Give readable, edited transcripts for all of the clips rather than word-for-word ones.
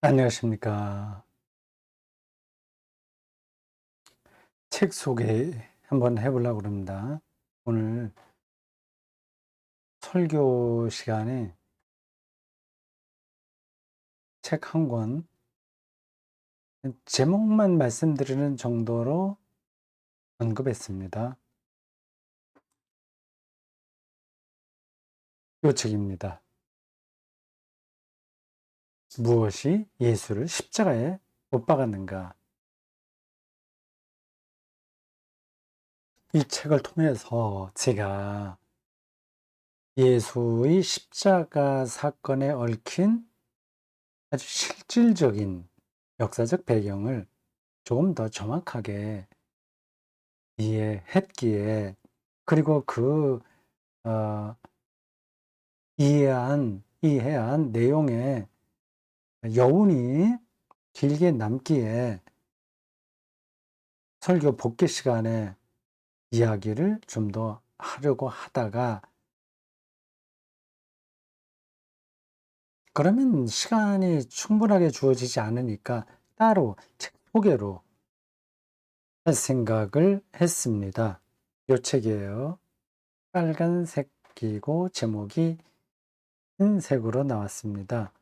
안녕하십니까. 책 소개 한번 해보려고 합니다. 오늘 설교 시간에 책 한 권, 제목만 말씀드리는 정도로 언급했습니다. 이 책입니다. 무엇이 예수를 십자가에 못 박았는가? 이 책을 통해서 제가 예수의 십자가 사건에 얽힌 아주 실질적인 역사적 배경을 조금 더 정확하게 이해했기에, 그리고 어, 이해한 내용의 여운이 길게 남기에 설교 복귀 시간에 이야기를 좀 더 하려고 하다가, 그러면 시간이 충분하게 주어지지 않으니까 따로 책 소개로 할 생각을 했습니다. 요 책이에요. 빨간색이고 제목이 흰색으로 나왔습니다.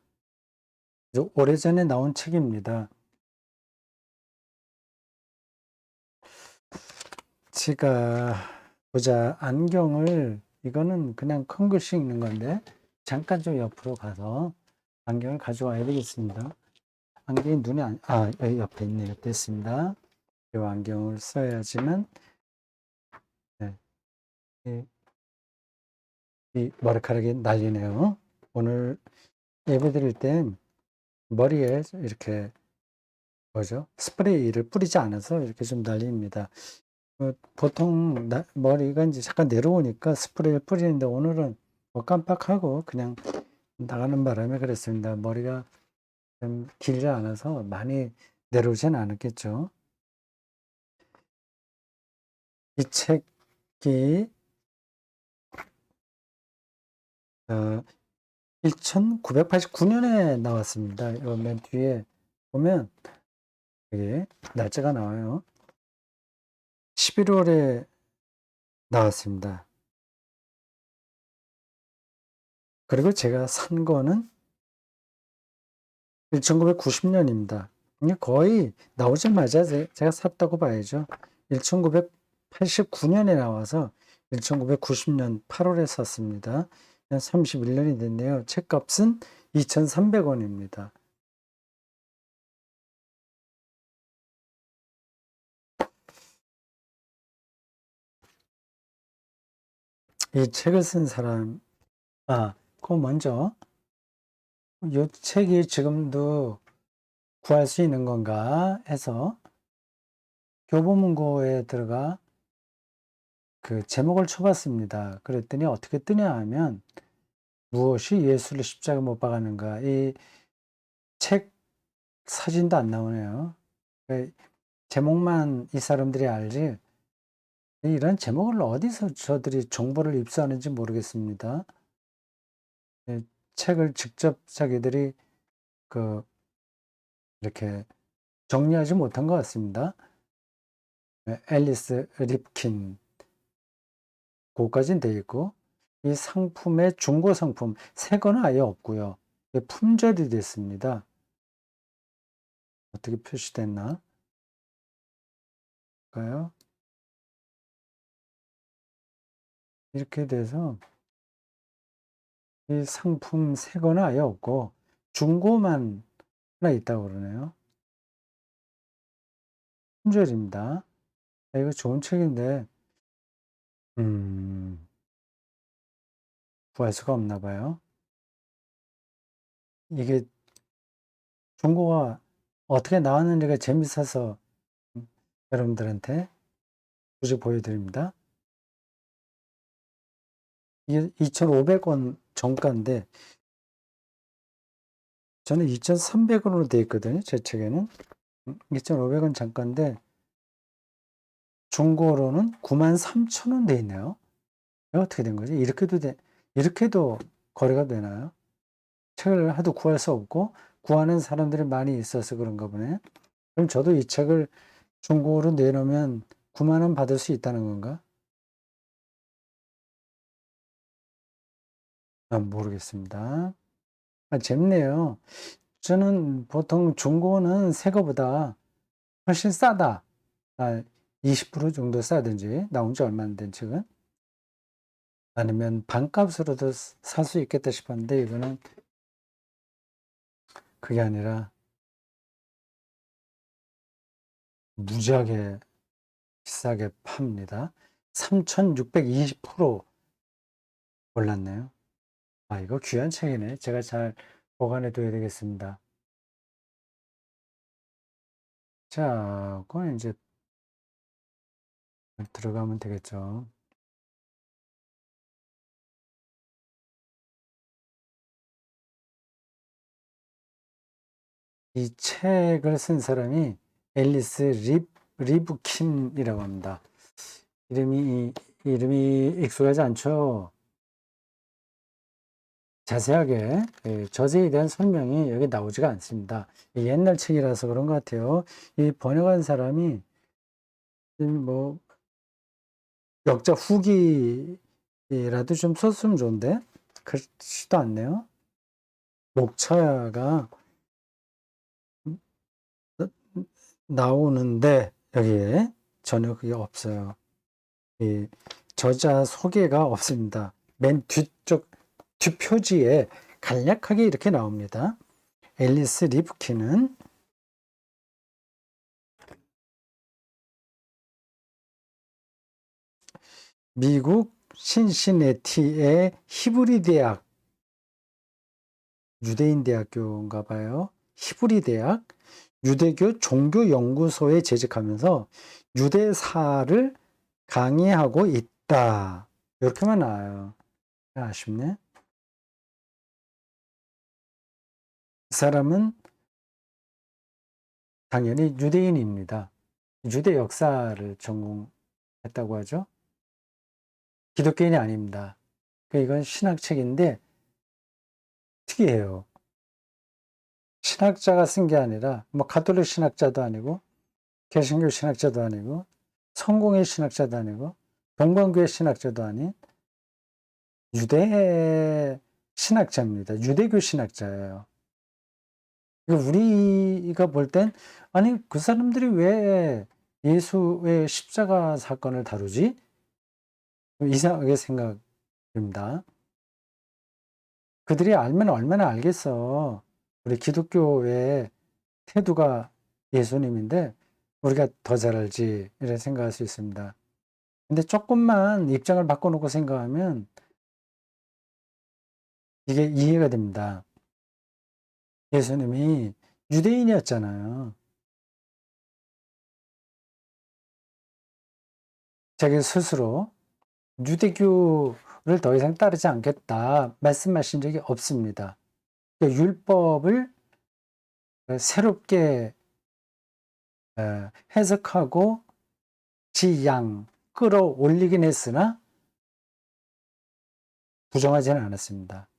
오래전에 나온 책입니다. 제가 보자, 안경을, 이거는 그냥 큰 글씨 읽는 건데 잠깐 좀 옆으로 가서 안경을 가져와야 되겠습니다. 안경이 눈에 여기 옆에 있네요. 됐습니다. 이 안경을 써야지만. 네, 이, 이 머리카락이 날리네요. 오늘 예배 드릴 땐 머리에 이렇게 뭐죠? 스프레이를 뿌리지 않아서 이렇게 좀 날립니다. 보통 머리가 이제 잠깐 내려오니까 스프레이를 뿌리는데, 오늘은 뭐 깜빡하고 그냥 나가는 바람에 그랬습니다. 머리가 좀 길지 않아서 많이 내려오진 않았겠죠. 이 책이 1989년에 나왔습니다. 요 맨 뒤에 보면 여기 날짜가 나와요. 11월에 나왔습니다. 그리고 제가 산 거는 1990년입니다. 거의 나오자마자 제가 샀다고 봐야죠. 1989년에 나와서 1990년 8월에 샀습니다. 31년이 됐네요. 책값은 2,300원입니다. 이 책을 쓴 사람, 그거 먼저, 이 책이 지금도 구할 수 있는 건가 해서 교보문고에 들어가 그 제목을 쳐봤습니다. 그랬더니 어떻게 뜨냐 하면, 무엇이 예수를 십자가에 못 박았는가. 이 책 사진도 안 나오네요. 그 제목만 이 사람들이 알지, 이런 제목을 어디서 저들이 정보를 입수하는지 모르겠습니다. 책을 직접 자기들이 그 이렇게 정리하지 못한 것 같습니다. 앨리스 립킨, 그거까지는 돼 있고, 이 상품의 중고 상품, 새 거는 아예 없고요. 품절이 됐습니다. 어떻게 표시됐나? 볼까요? 이렇게 돼서 이 상품 새 거는 아예 없고 중고만 하나 있다고 그러네요. 품절입니다. 이거 좋은 책인데 음, 구할 수가 없나 봐요. 이게 중고가 어떻게 나왔는지가 재밌어서 여러분들한테 굳이 보여드립니다. 이게 2,500원 정가인데 저는 2,300원으로 되어 있거든요. 제 책에는 2,500원 정가인데 중고로는 93,000원 돼 있네요. 이거 어떻게 된 거지? 이렇게도 거래가 되나요? 책을 하도 구할 수 없고 구하는 사람들이 많이 있어서 그런가 보네. 그럼 저도 이 책을 중국어로 내놓으면 9만 원 받을 수 있다는 건가? 모르겠습니다. 재밌네요. 저는 보통 중고는 새 거보다 훨씬 싸다. 20% 정도 싸든지, 나온 지 얼마 안 된 책은. 아니면 반값으로도 살 수 있겠다 싶었는데, 이거는 그게 아니라 무지하게 비싸게 팝니다. 3,620% 올랐네요. 이거 귀한 책이네. 제가 잘 보관해 둬야 되겠습니다. 자, 그건 이제 들어가면 되겠죠. 이 책을 쓴 사람이 앨리스 리브킨이라고 합니다. 이름이 익숙하지 않죠? 자세하게 저자에 대한 설명이 여기 나오지가 않습니다. 옛날 책이라서 그런 것 같아요. 이 번역한 사람이 뭐 역자 후기라도 좀 썼으면 좋은데 그렇지도 않네요. 목차가 나오는데 여기에 전혀 그게 없어요. 이 저자 소개가 없습니다. 맨 뒤쪽 뒷표지에 간략하게 이렇게 나옵니다. 앨리스 리브킨은 미국 신시내티의 히브리 대학, 유대인 대학교인가 봐요. 히브리 대학 유대교 종교연구소에 재직하면서 유대사를 강의하고 있다. 이렇게만 나와요. 아쉽네. 이 사람은 당연히 유대인입니다. 유대 역사를 전공했다고 하죠. 기독교인이 아닙니다. 이건 신학책인데 특이해요. 신학자가 쓴 게 아니라 뭐 가톨릭 신학자도 아니고 개신교 신학자도 아니고 성공의 신학자도 아니고 동방교회 신학자도 아닌 유대 신학자입니다. 유대교 신학자예요. 우리가 볼 땐 아니 그 사람들이 왜 예수의 십자가 사건을 다루지? 이상하게 생각됩니다. 그들이 알면 얼마나 알겠어. 우리 기독교의 태도가 예수님인데 우리가 더 잘 알지 이런 생각할 수 있습니다. 근데 조금만 입장을 바꿔놓고 생각하면 이게 이해가 됩니다. 예수님이 유대인이었잖아요. 자기 스스로 유대교를 더 이상 따르지 않겠다 말씀하신 적이 없습니다. 율법을 새롭게 해석하고 지양 끌어올리긴 했으나 부정하지는 않았습니다.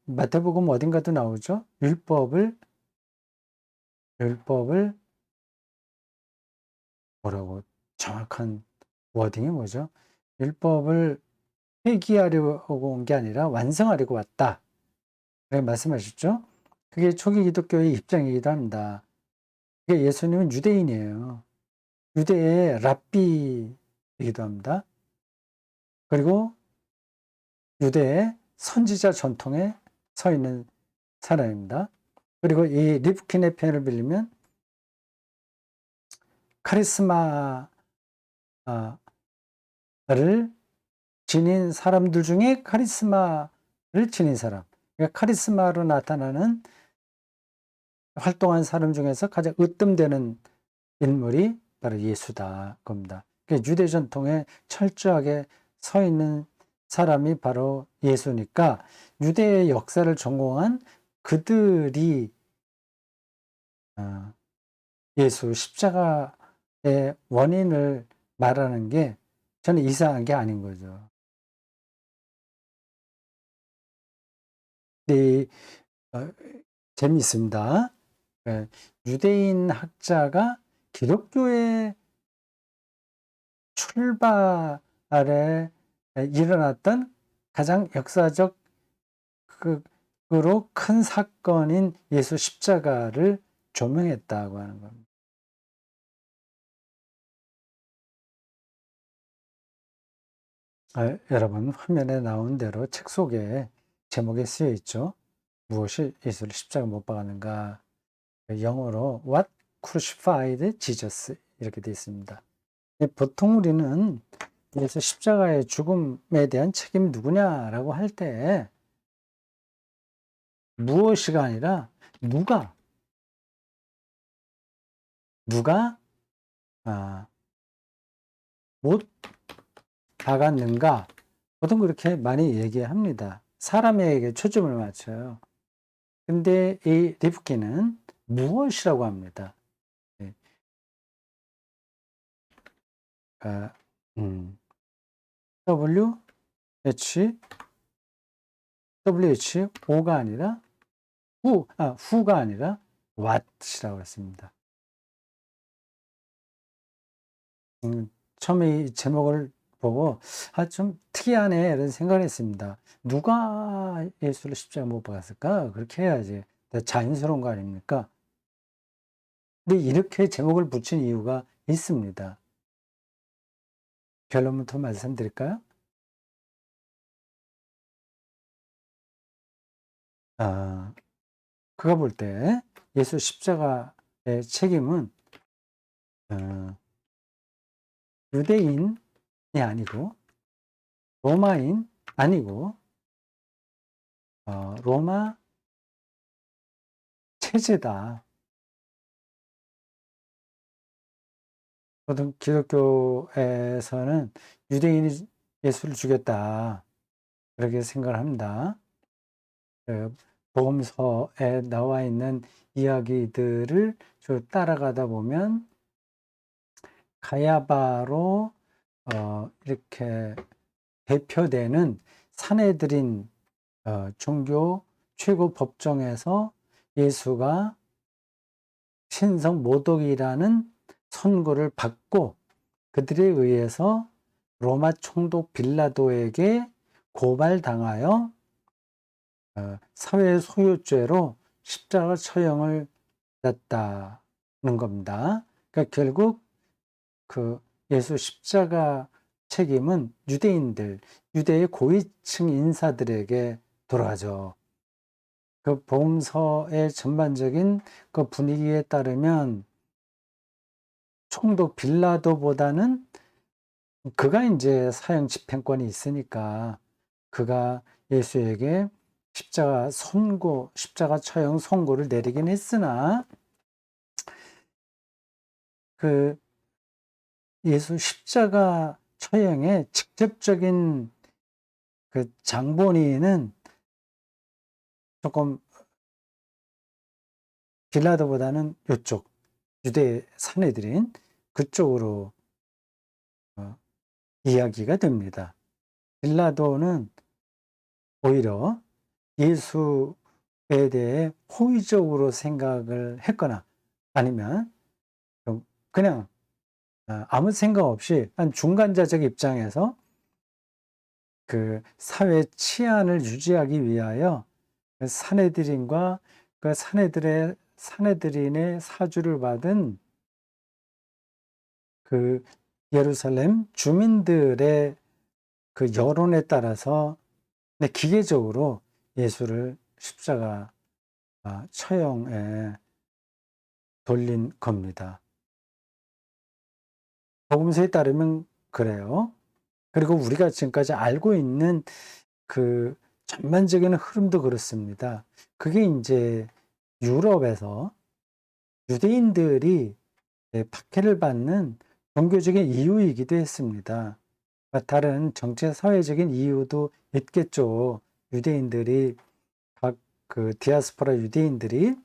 마태복음 어딘가도 나오죠. 율법을 뭐라고 정확한 워딩이 뭐죠? 율법을 폐기하려고 온 게 아니라 완성하려고 왔다. 그렇게 말씀하셨죠? 그게 초기 기독교의 입장이기도 합니다. 그게 예수님은 유대인이에요. 유대의 랍비이기도 합니다. 그리고 유대의 선지자 전통에 서 있는 사람입니다. 그리고 이 리프킨의 편을 빌리면 카리스마를 지닌 사람들 중에 카리스마를 지닌 사람. 그러니까 카리스마로 나타나는 활동한 사람 중에서 가장 으뜸되는 인물이 바로 예수다 겁니다. 그러니까 유대 전통에 철저하게 서 있는 사람이 바로 예수니까 유대의 역사를 전공한 그들이 예수 십자가의 원인을 말하는 게 저는 이상한 게 아닌 거죠. 이 재미있습니다. 예, 유대인 학자가 기독교의 출발에 일어났던 가장 역사적 으로 큰 사건인 예수 십자가를 조명했다고 하는 겁니다. 여러분 화면에 나온 대로 책 속에 제목에 쓰여 있죠. 무엇이 예수를 십자가 못 박았는가? 영어로 What crucified Jesus 이렇게 되어 있습니다. 보통 우리는 예수 십자가의 죽음에 대한 책임이 누구냐라고 할 때 무엇이가 아니라 누가 못 박았는가? 보통 그렇게 많이 얘기합니다. 사람에게 초점을 맞춰요. 근데 이 리프킨은 무엇이라고 합니다. 네. WHO가 아니라 who가 아니라 what이라고 했습니다. 처음에 이 제목을 보고 좀 특이하네 이런 생각을 했습니다. 누가 예수를 십자가 못 박았을까? 그렇게 해야지 자연스러운 거 아닙니까? 근데 이렇게 제목을 붙인 이유가 있습니다. 결론부터 말씀드릴까요? 그가 볼 때 예수 십자가의 책임은 유대인이 아니고 로마인 아니고 로마 체제다. 보통 기독교에서는 유대인이 예수를 죽였다. 그렇게 생각을 합니다. 복음서에 나와 있는 이야기들을 쭉 따라가다 보면 가야바로 이렇게 대표되는 산헤드린 종교 최고 법정에서 예수가 신성 모독이라는 선고를 받고 그들에 의해서 로마 총독 빌라도에게 고발당하여 사회 소유죄로 십자가 처형을 받았다는 겁니다. 그러니까 결국 그 예수 십자가 책임은 유대의 고위층 인사들에게 돌아가죠. 그 복음서의 전반적인 그 분위기에 따르면 총독 빌라도보다는 그가 이제 사형 집행권이 있으니까 그가 예수에게 십자가 처형 선고를 내리긴 했으나 그 예수 십자가 처형의 직접적인 그 장본인은 조금 빌라도보다는 이쪽 유대 사내들인 그쪽으로 이야기가 됩니다. 빌라도는 오히려 예수에 대해 호의적으로 생각을 했거나 아니면 그냥 아무 생각 없이 한 중간자적 입장에서 그 사회 치안을 유지하기 위하여 사내들인과 그 사내들인의 사주를 받은 그 예루살렘 주민들의 그 여론에 따라서 기계적으로 예수를 십자가 처형에 돌린 겁니다. 복음서에 따르면 그래요. 그리고 우리가 지금까지 알고 있는 그 전반적인 흐름도 그렇습니다. 그게 이제 유럽에서 유대인들이 박해를 받는 종교적인 이유이기도 했습니다. 다른 정치 사회적인 이유도 있겠죠. 유대인들이 그 디아스포라 유대인들이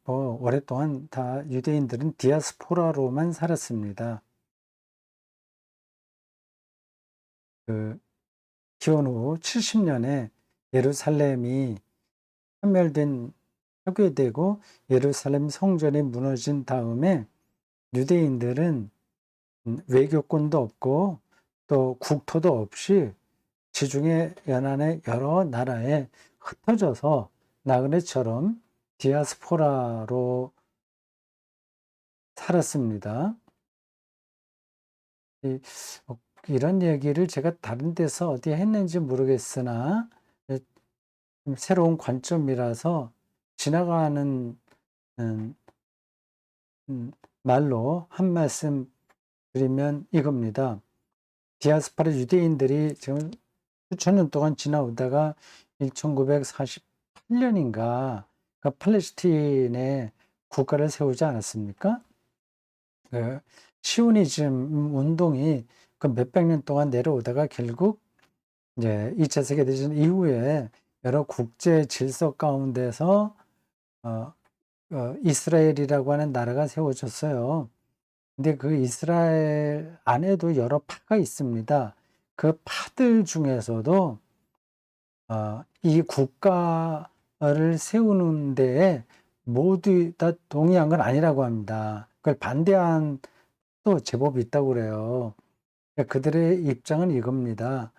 오랫동안 다 유대인들은 디아스포라로만 살았습니다. 그 기원 후 70년에 예루살렘이 파멸된 파괴되고 예루살렘 성전이 무너진 다음에 유대인들은 외교권도 없고 또 국토도 없이 지중해 연안의 여러 나라에 흩어져서 나그네처럼 디아스포라로 살았습니다. 이, 이런 얘기를 제가 다른 데서 어디 했는지 모르겠으나 좀 새로운 관점이라서 지나가는 음, 말로 한 말씀 드리면 이겁니다. 디아스파라 유대인들이 지금 수천 년 동안 지나오다가 1948년인가 그 팔레스틴에 국가를 세우지 않았습니까? 그 시오니즘 운동이 그 몇백 년 동안 내려오다가 결국 이제 2차 세계대전 이후에 여러 국제 질서 가운데서 이스라엘이라고 하는 나라가 세워졌어요. 근데 그 이스라엘 안에도 여러 파가 있습니다. 그 파들 중에서도 이 국가를 세우는 데에 모두 다 동의한 건 아니라고 합니다. 그걸 반대한 또 제법 있다고 그래요. 그러니까 그들의 입장은 이겁니다.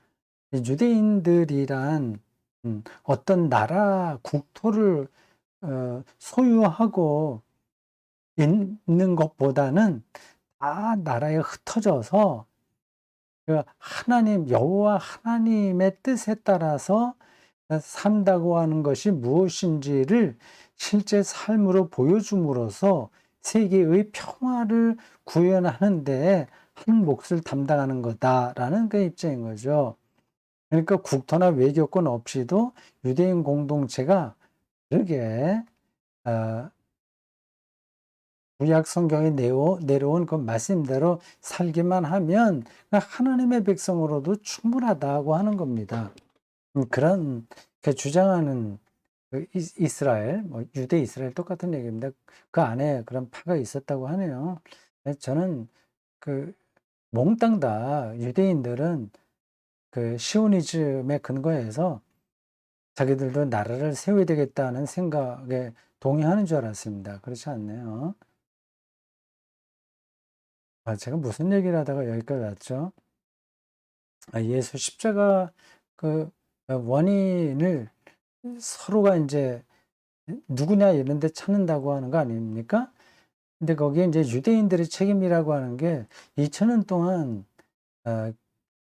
유대인들이란 어떤 나라 국토를 소유하고 있는 것보다는 다 나라에 흩어져서 그 하나님 여호와 하나님의 뜻에 따라서 산다고 하는 것이 무엇인지를 실제 삶으로 보여줌으로써 세계의 평화를 구현하는 데에 한 몫을 담당하는 거다라는 그 입장인 거죠. 그러니까 국토나 외교권 없이도 유대인 공동체가 그렇게 구약 성경에 내려온 그 말씀대로 살기만 하면 하나님의 백성으로도 충분하다고 하는 겁니다. 그런 주장하는 그 이스라엘, 뭐 유대 이스라엘 똑같은 얘기입니다. 그 안에 그런 파가 있었다고 하네요. 저는 그 몽땅 다 유대인들은 그 시오니즘에 근거해서 자기들도 나라를 세워야 되겠다는 생각에 동의하는 줄 알았습니다. 그렇지 않네요. 제가 무슨 얘기를 하다가 여기까지 왔죠? 예수 십자가 그 원인을 서로가 이제 누구냐 이런 데 찾는다고 하는 거 아닙니까? 근데 거기에 이제 유대인들의 책임이라고 하는 게 2000년 동안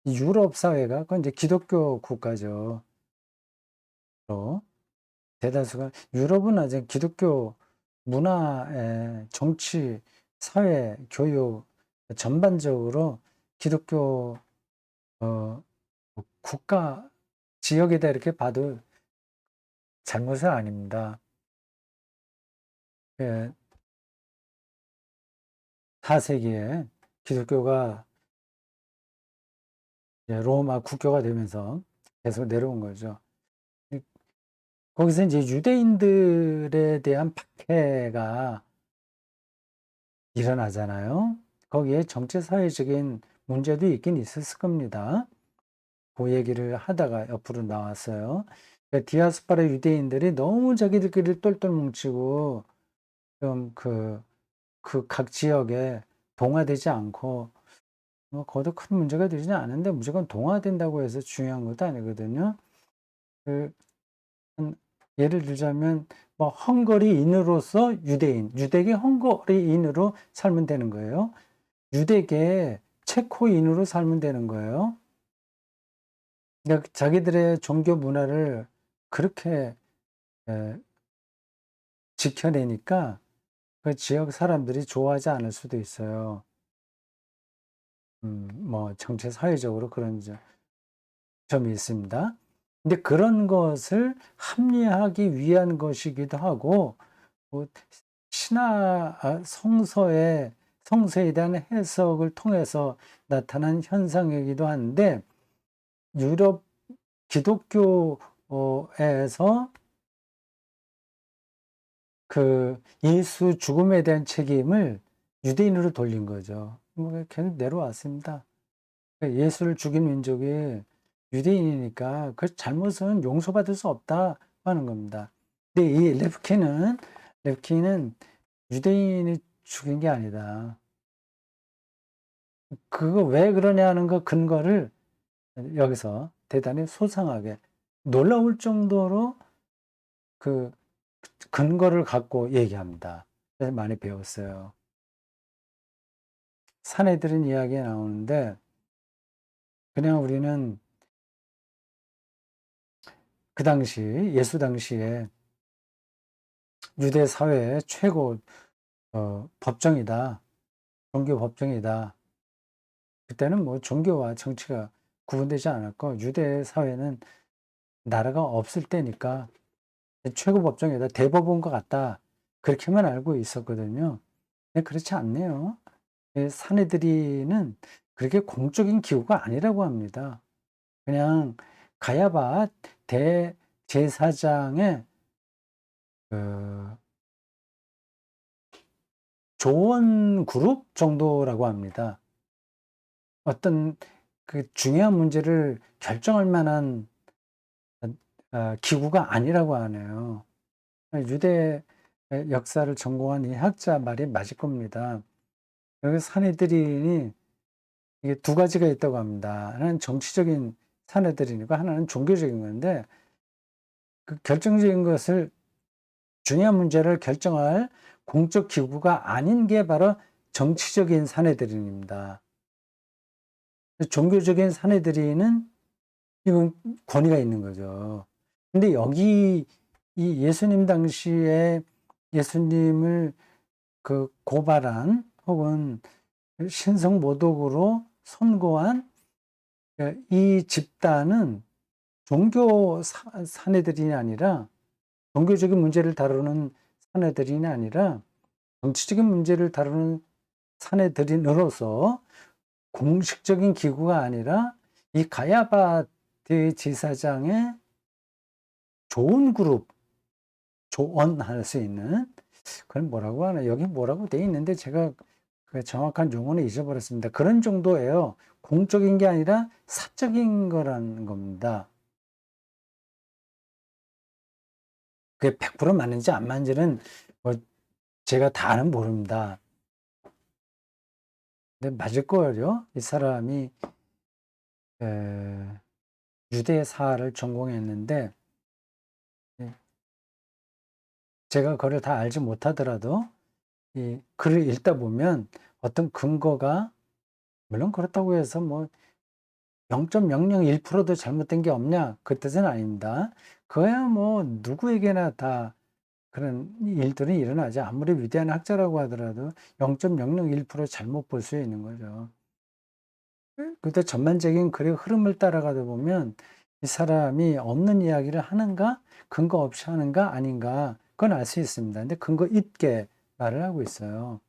유럽 사회가 그건 이제 기독교 국가죠. 대다수가 유럽은 아직 기독교 문화에 정치, 사회, 교육 전반적으로 기독교 국가 지역이다 이렇게 봐도 잘못은 아닙니다. 예, 4세기에 기독교가 로마 국교가 되면서 계속 내려온 거죠. 거기서 이제 유대인들에 대한 박해가 일어나잖아요. 거기에 정치 사회적인 문제도 있긴 있었을 겁니다. 그 얘기를 하다가 옆으로 나왔어요. 그러니까 디아스파라 유대인들이 너무 자기들끼리 똘똘 뭉치고 좀 각 지역에 동화되지 않고 거기도 큰 문제가 되지는 않은데 무조건 동화된다고 해서 중요한 것도 아니거든요. 그 예를 들자면 뭐 헝거리인으로서 유대인, 유대계 헝거리인으로 살면 되는 거예요. 유대계 체코인으로 살면 되는 거예요. 그러니까 자기들의 종교 문화를 그렇게 에, 지켜내니까 그 지역 사람들이 좋아하지 않을 수도 있어요. 뭐 정치 사회적으로 그런 점이 있습니다. 근데 그런 것을 합리화하기 위한 것이기도 하고 뭐 신화 성서에 대한 해석을 통해서 나타난 현상이기도 한데 유럽 기독교에서 그 예수 죽음에 대한 책임을 유대인으로 돌린 거죠. 뭐 계속 내려왔습니다. 예수를 죽인 민족이 유대인이니까 그 잘못은 용서받을 수 없다고 하는 겁니다. 근데 이 렙킨은 유대인이 죽인 게 아니다. 그거 왜 그러냐는 그 근거를 여기서 대단히 소상하게 놀라울 정도로 그 근거를 갖고 얘기합니다. 그래서 많이 배웠어요. 사내들인 이야기가 나오는데 그냥 우리는 그 당시 예수 당시에 유대 사회의 최고 법정이다. 종교 법정이다. 그때는 뭐 종교와 정치가 구분되지 않았고 유대 사회는 나라가 없을 때니까 최고 법정이다. 대법원과 같다. 그렇게만 알고 있었거든요. 근데 그렇지 않네요. 사내들이는 그렇게 공적인 기구가 아니라고 합니다. 그냥 가야바 대제사장의 그 조언 그룹 정도라고 합니다. 어떤 그 중요한 문제를 결정할 만한 기구가 아니라고 하네요. 유대 역사를 전공한 이 학자 말이 맞을 겁니다. 여기 사내들인이 이게 두 가지가 있다고 합니다. 하나는 정치적인 사내들인이고 하나는 종교적인 건데 그 결정적인 것을 중요한 문제를 결정할 공적 기구가 아닌 게 바로 정치적인 사내들인입니다. 종교적인 사내들인은 이건 권위가 있는 거죠. 근데 여기 이 예수님 당시에 예수님을 그 고발한 혹은 신성 모독으로 선고한 이 집단은 종교 사내들이 아니라 종교적인 문제를 다루는 사내들이 아니라 정치적인 문제를 다루는 사내들인으로서 공식적인 기구가 아니라 이 가야바 대제사장의 좋은 그룹, 조언할 수 있는 그걸 뭐라고 하나 여기 뭐라고 돼 있는데 제가 그 정확한 용어는 잊어버렸습니다. 그런 정도예요. 공적인 게 아니라 사적인 거라는 겁니다. 그게 100% 맞는지 안 맞는지는 뭐 제가 다는 모릅니다. 근데 맞을 거예요. 이 사람이 유대사를 전공했는데 제가 그걸 다 알지 못하더라도 이 글을 읽다 보면 어떤 근거가 물론 그렇다고 해서 뭐 0.001%도 잘못된 게 없냐 그 뜻은 아닙니다. 그야 뭐 누구에게나 다 그런 일들은 일어나죠. 아무리 위대한 학자라고 하더라도 0.001% 잘못 볼 수 있는 거죠. 그때 전반적인 글의 흐름을 따라가다 보면 이 사람이 없는 이야기를 하는가 근거 없이 하는가 아닌가 그건 알 수 있습니다. 근데 근거 있게 말을 하고 있어요.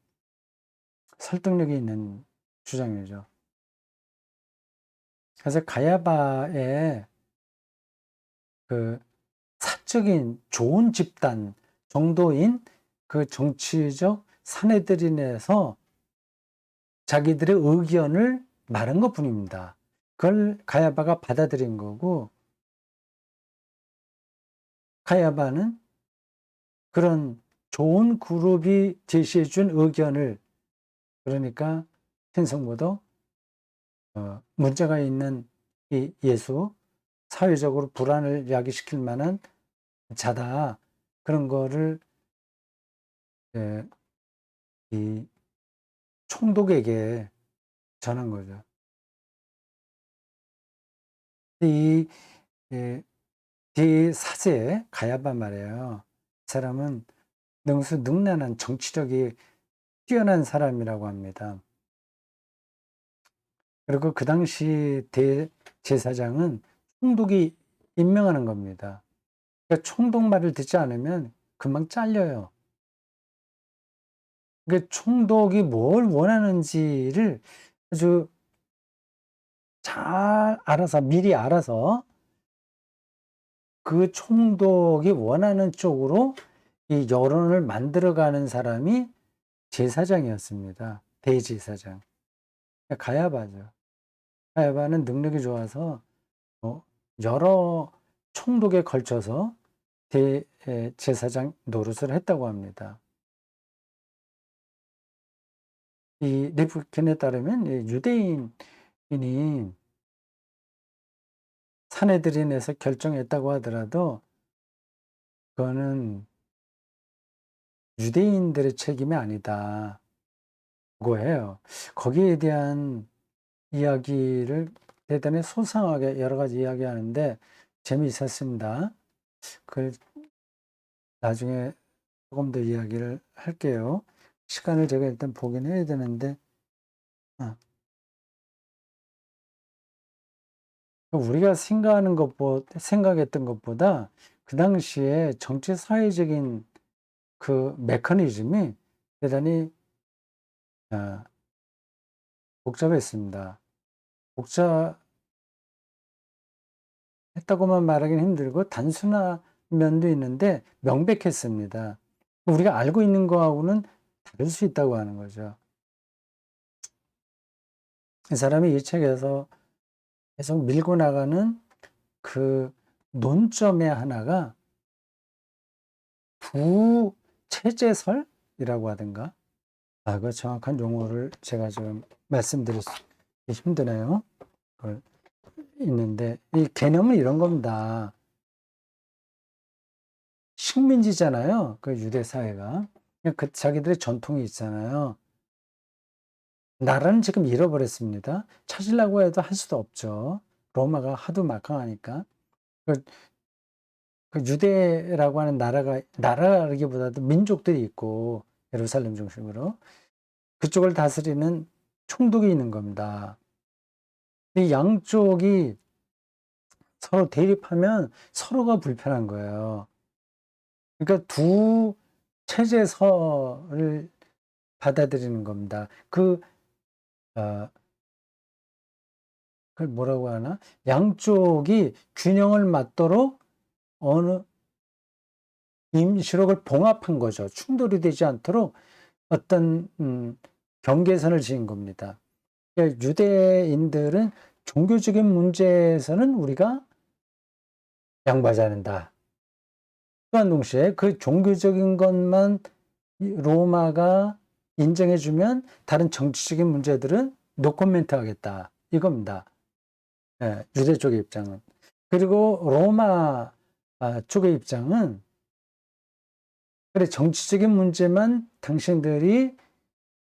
설득력이 있는 주장이죠. 그래서 가야바의 그 사적인 좋은 집단 정도인 그 정치적 사내들인에서 자기들의 의견을 말한 것 뿐입니다. 그걸 가야바가 받아들인 거고, 가야바는 그런 좋은 그룹이 제시해 준 의견을, 그러니까 신성모도 문제가 있는 이 예수, 사회적으로 불안을 야기시킬 만한 자다. 그런 거를 예, 이 총독에게 전한 거죠. 이 예, 대사제 가야바 말이에요. 이 사람은 능수능란한 정치력이 뛰어난 사람이라고 합니다. 그리고 그 당시 대제사장은 총독이 임명하는 겁니다. 그러니까 총독 말을 듣지 않으면 금방 잘려요. 그 총독이 뭘 원하는지를 아주 잘 알아서 미리 알아서 그 총독이 원하는 쪽으로 이 여론을 만들어가는 사람이 제사장이었습니다. 대제사장. 가야바죠. 가야바는 능력이 좋아서 여러 총독에 걸쳐서 대제사장 노릇을 했다고 합니다. 이 리프킨에 따르면 유대인이 산헤드린에서 결정했다고 하더라도 그거는 유대인들의 책임이 아니다. 고 해요. 거기에 대한 이야기를 대단히 소상하게 여러 가지 이야기하는데 재미있었습니다. 그걸 나중에 조금 더 이야기를 할게요. 시간을 제가 일단 보긴 해야 되는데, 우리가 생각했던 것보다 그 당시에 정치 사회적인 그 메커니즘이 대단히 복잡했습니다. 복잡했다고만 말하기는 힘들고 단순한 면도 있는데 명백했습니다. 우리가 알고 있는 거하고는 다를 수 있다고 하는 거죠. 이 사람이 이 책에서 계속 밀고 나가는 그 논점의 하나가 부체제설이라고 하든가, 그 정확한 용어를 제가 지금 말씀드릴 수 힘드네요. 있는데 이 개념은 이런 겁니다. 식민지잖아요. 그 유대 사회가. 그 자기들의 전통이 있잖아요. 나라는 지금 잃어버렸습니다. 찾으려고 해도 할 수도 없죠. 로마가 하도 막강하니까. 그, 그 유대라고 하는 나라라기보다도 민족들이 있고, 예루살렘 중심으로. 그쪽을 다스리는 총독이 있는 겁니다. 이 양쪽이 서로 대립하면 서로가 불편한 거예요. 그러니까 두 체제설을 받아들이는 겁니다. 어, 그걸 뭐라고 하나? 양쪽이 균형을 맞도록 어느 임시록을 봉합한 거죠. 충돌이 되지 않도록 어떤 경계선을 지은 겁니다. 그러니까 유대인들은 종교적인 문제에서는 우리가 양보하지 않는다. 또한 동시에 그 종교적인 것만 로마가 인정해주면 다른 정치적인 문제들은 노코멘트 하겠다. 이겁니다. 유대 쪽의 입장은. 그리고 로마 쪽의 입장은 그래, 정치적인 문제만 당신들이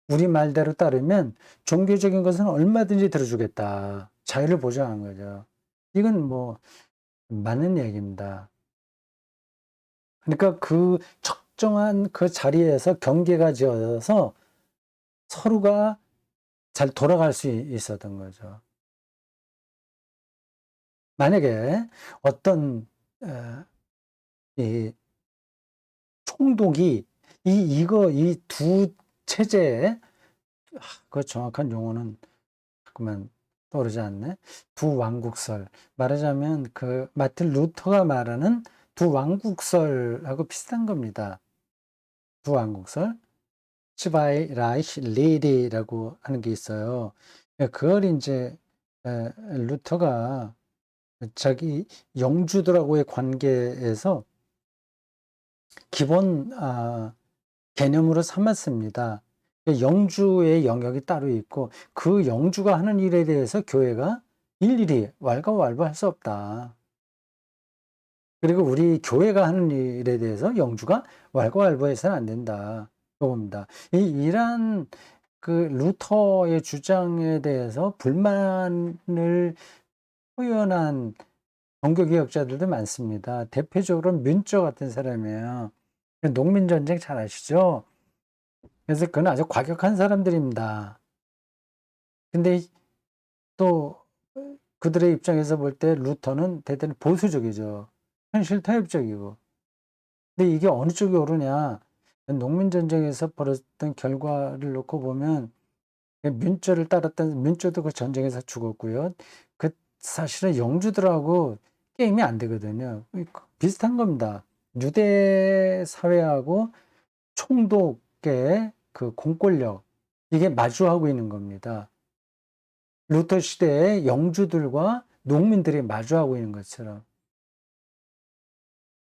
우리 말대로 따르면 종교적인 것은 얼마든지 들어주겠다. 자유를 보장한 거죠. 이건 뭐 맞는 얘기입니다. 그러니까 그 적정한 그 자리에서 경계가 지어져서 서로가 잘 돌아갈 수 있었던 거죠. 만약에 어떤 이 총독이 이 두 체제에 그 정확한 용어는 자꾸만 떠오르지 않네. 두 왕국설. 말하자면 그 마틴 루터가 말하는 두 왕국설하고 비슷한 겁니다. 두 왕국설. 츠바이 라이히 레리라고 하는 게 있어요. 그걸 이제 루터가 자기 영주들하고의 관계에서 기본 개념으로 삼았습니다. 영주의 영역이 따로 있고 그 영주가 하는 일에 대해서 교회가 일일이 왈가왈부할 수 없다. 그리고 우리 교회가 하는 일에 대해서 영주가 왈가왈부해서는 안 된다. 이겁니다. 이러한 그 루터의 주장에 대해서 불만을 표현한 종교개혁자들도 많습니다. 대표적으로 뮌처 같은 사람이에요. 농민전쟁 잘 아시죠? 그래서 그건 아주 과격한 사람들입니다. 근데 또 그들의 입장에서 볼 때 루터는 대단히 보수적이죠. 현실 타협적이고. 근데 이게 어느 쪽이 옳으냐? 농민전쟁에서 벌어졌던 결과를 놓고 보면 뮌처를 따랐던 뮌처도 그 전쟁에서 죽었고요. 그 사실은 영주들하고 게임이 안 되거든요. 비슷한 겁니다. 유대 사회하고 총독의 그 공권력 이게 마주하고 있는 겁니다. 루터 시대의 영주들과 농민들이 마주하고 있는 것처럼.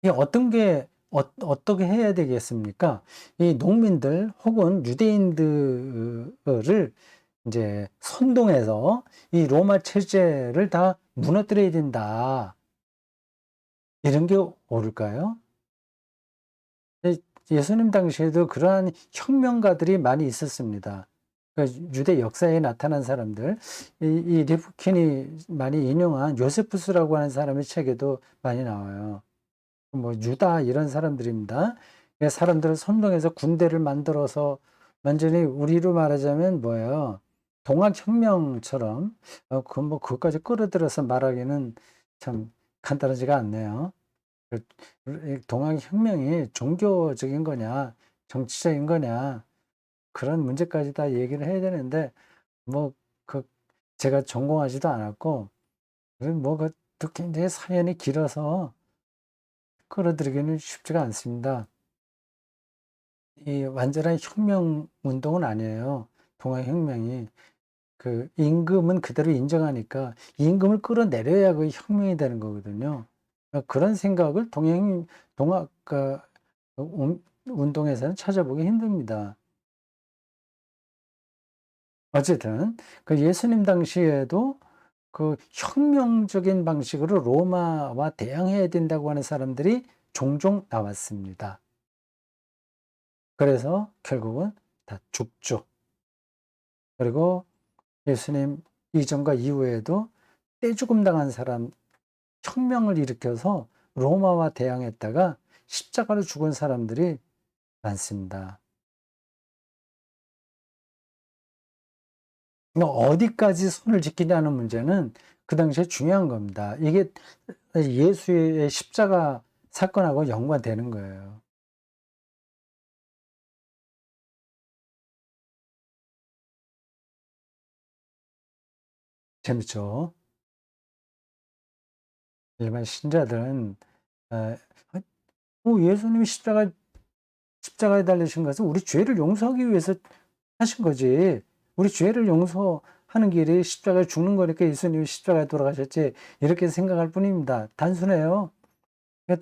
이 어떤 게 어떻게 해야 되겠습니까? 이 농민들 혹은 유대인들을 이제 선동해서 이 로마 체제를 다 무너뜨려야 된다. 이런 게 옳을까요? 예수님 당시에도 그러한 혁명가들이 많이 있었습니다. 그러니까 유대 역사에 나타난 사람들, 이 리프킨이 많이 인용한 요세푸스라고 하는 사람의 책에도 많이 나와요. 뭐 유다 이런 사람들입니다. 사람들을 선동해서 군대를 만들어서 완전히 우리로 말하자면 뭐예요? 동학혁명처럼 그것까지 끌어들여서 말하기는 참 간단하지가 않네요. 동학혁명이 종교적인 거냐, 정치적인 거냐, 그런 문제까지 다 얘기를 해야 되는데, 뭐, 제가 전공하지도 않았고, 또 굉장히 사연이 길어서 끌어들이기는 쉽지가 않습니다. 이 완전한 혁명 운동은 아니에요. 동학혁명이. 임금은 그대로 인정하니까 임금을 끌어내려야 그 혁명이 되는 거거든요. 그런 생각을 동학 운동에서는 찾아보기 힘듭니다. 어쨌든 예수님 당시에도 혁명적인 방식으로 로마와 대항해야 된다고 하는 사람들이 종종 나왔습니다. 그래서 결국은 다 죽죠. 그리고 예수님 이전과 이후에도 떼죽음 당한 사람, 혁명을 일으켜서 로마와 대항했다가 십자가로 죽은 사람들이 많습니다. 어디까지 선을 지키냐는 문제는 그 당시에 중요한 겁니다. 이게 예수의 십자가 사건하고 연관되는 거예요. 재밌죠? 일반 신자들은 예수님이 십자가에 달리신 것은 우리 죄를 용서하기 위해서 하신 거지. 우리 죄를 용서하는 길이 십자가에 죽는 거니까 예수님이 십자가에 돌아가셨지. 이렇게 생각할 뿐입니다. 단순해요.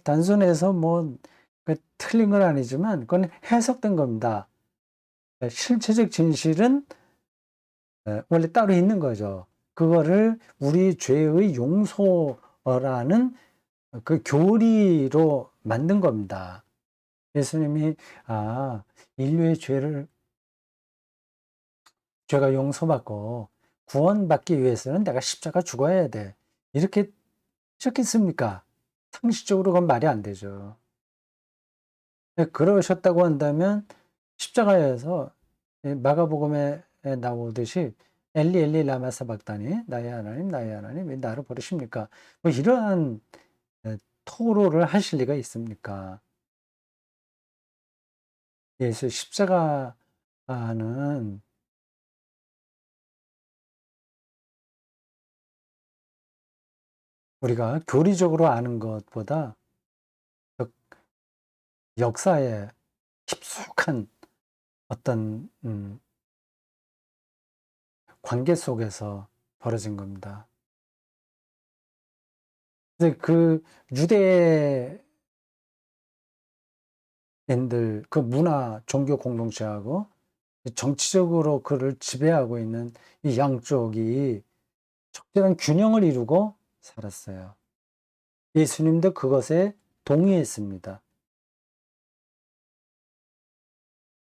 단순해서 틀린 건 아니지만 그건 해석된 겁니다. 실체적 진실은 원래 따로 있는 거죠. 그거를 우리 죄의 용서라는 교리로 만든 겁니다. 예수님이 인류의 죄가 용서받고 구원받기 위해서는 내가 십자가 죽어야 돼. 이렇게 하셨겠습니까? 상식적으로 그건 말이 안 되죠. 그러셨다고 한다면 십자가에서 마가복음에 나오듯이 엘리 엘리 라마 사박다니 나의 하나님 나의 하나님 왜 나를 버리십니까? 이러한 토로를 하실 리가 있습니까? 예수 십자가는 우리가 교리적으로 아는 것보다 역사에 깊숙한 어떤 관계 속에서 벌어진 겁니다. 근데 유대인들 문화 종교 공동체하고 정치적으로 그를 지배하고 있는 이 양쪽이 적절한 균형을 이루고 살았어요. 예수님도 그것에 동의했습니다.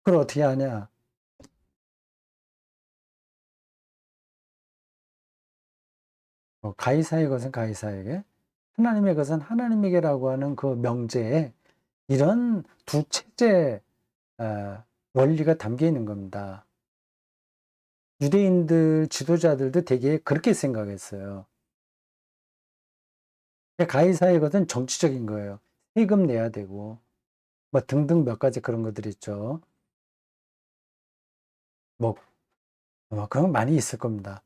그걸 어떻게 하냐? 가이사의 것은 가이사에게, 하나님의 것은 하나님에게라고 하는 그 명제에 이런 두 체제 원리가 담겨 있는 겁니다. 유대인들 지도자들도 되게 그렇게 생각했어요. 가이사의 것은 정치적인 거예요. 세금 내야 되고 등등 몇 가지 그런 것들이 있죠. 뭐 그런 거 많이 있을 겁니다.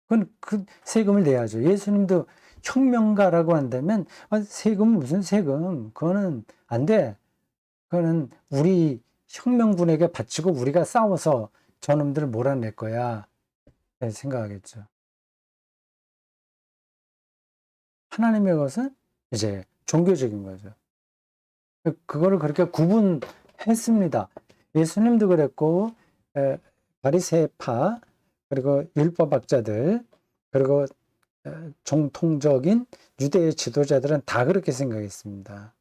그건 세금을 내야죠. 예수님도 혁명가라고 한다면 세금 무슨 세금? 그거는 안 돼. 그거는 우리 혁명군에게 바치고 우리가 싸워서 저놈들을 몰아낼 거야. 생각하겠죠. 하나님의 것은 이제 종교적인 거죠. 그거를 그렇게 구분했습니다. 예수님도 그랬고, 바리새파, 그리고 율법학자들, 그리고 정통적인 유대의 지도자들은 다 그렇게 생각했습니다.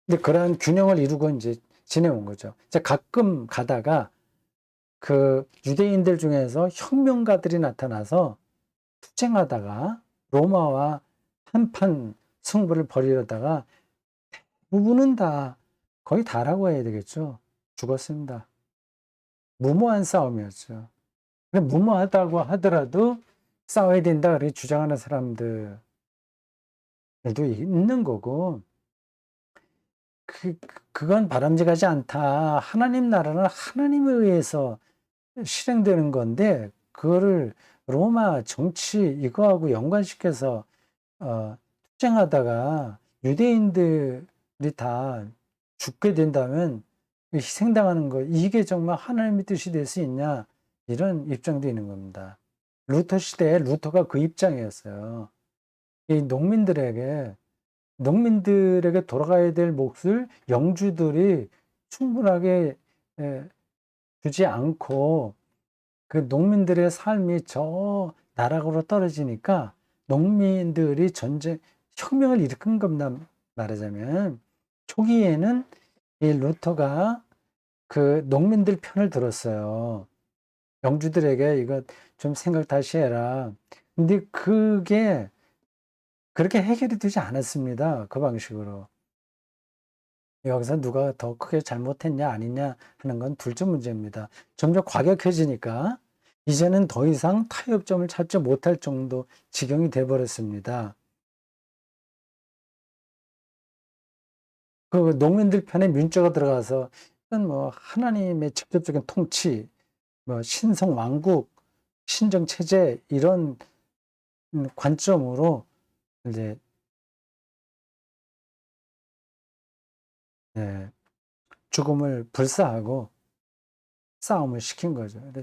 근데 그러한 균형을 이루고 이제 지내온 거죠. 이제 가끔 가다가 그 유대인들 중에서 혁명가들이 나타나서 투쟁하다가 로마와 한판 승부를 벌이려다가 부부는 다 거의 다라고 해야 되겠죠. 죽었습니다. 무모한 싸움이었죠. 근데 무모하다고 하더라도 싸워야 된다 그렇게 주장하는 사람들도 있는 거고, 그건 바람직하지 않다. 하나님 나라는 하나님에 의해서 실행되는 건데, 그거를 로마 정치 이거하고 연관시켜서 투쟁하다가 유대인들이 다 죽게 된다면 희생당하는 거, 이게 정말 하나님의 뜻이 될 수 있냐, 이런 입장도 있는 겁니다. 루터 시대에 루터가 그 입장이었어요. 이 농민들에게 돌아가야 될 몫을 영주들이 충분하게 주지 않고, 그 농민들의 삶이 저 나락으로 떨어지니까 농민들이 혁명을 일으킨 겁니다. 말하자면 초기에는 이 루터가 그 농민들 편을 들었어요. 영주들에게 이거 좀 생각 다시 해라. 근데 그게 그렇게 해결이 되지 않았습니다. 그 방식으로. 여기서 누가 더 크게 잘못했냐 아니냐 하는 건 둘째 문제입니다. 점점 과격해지니까 이제는 더 이상 타협점을 찾지 못할 정도 지경이 돼버렸습니다. 그 농민들 편에 민주가 들어가서 이건 뭐 하나님의 직접적인 통치, 뭐 신성 왕국, 신정 체제 이런 관점으로 이제 죽음을 불사하고 싸움을 시킨 거죠. 근데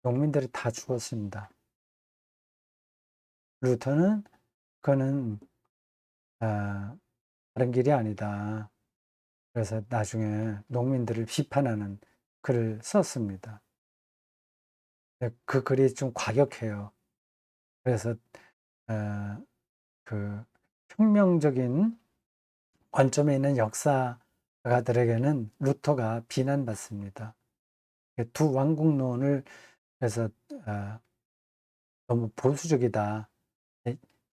농민들이 다 죽었습니다. 루터는 그거는 다른 길이 아니다. 그래서 나중에 농민들을 비판하는 글을 썼습니다. 그 글이 좀 과격해요. 그래서 그 혁명적인 관점에 있는 역사가들에게는 루터가 비난받습니다. 두 왕국론을 해서 너무 보수적이다.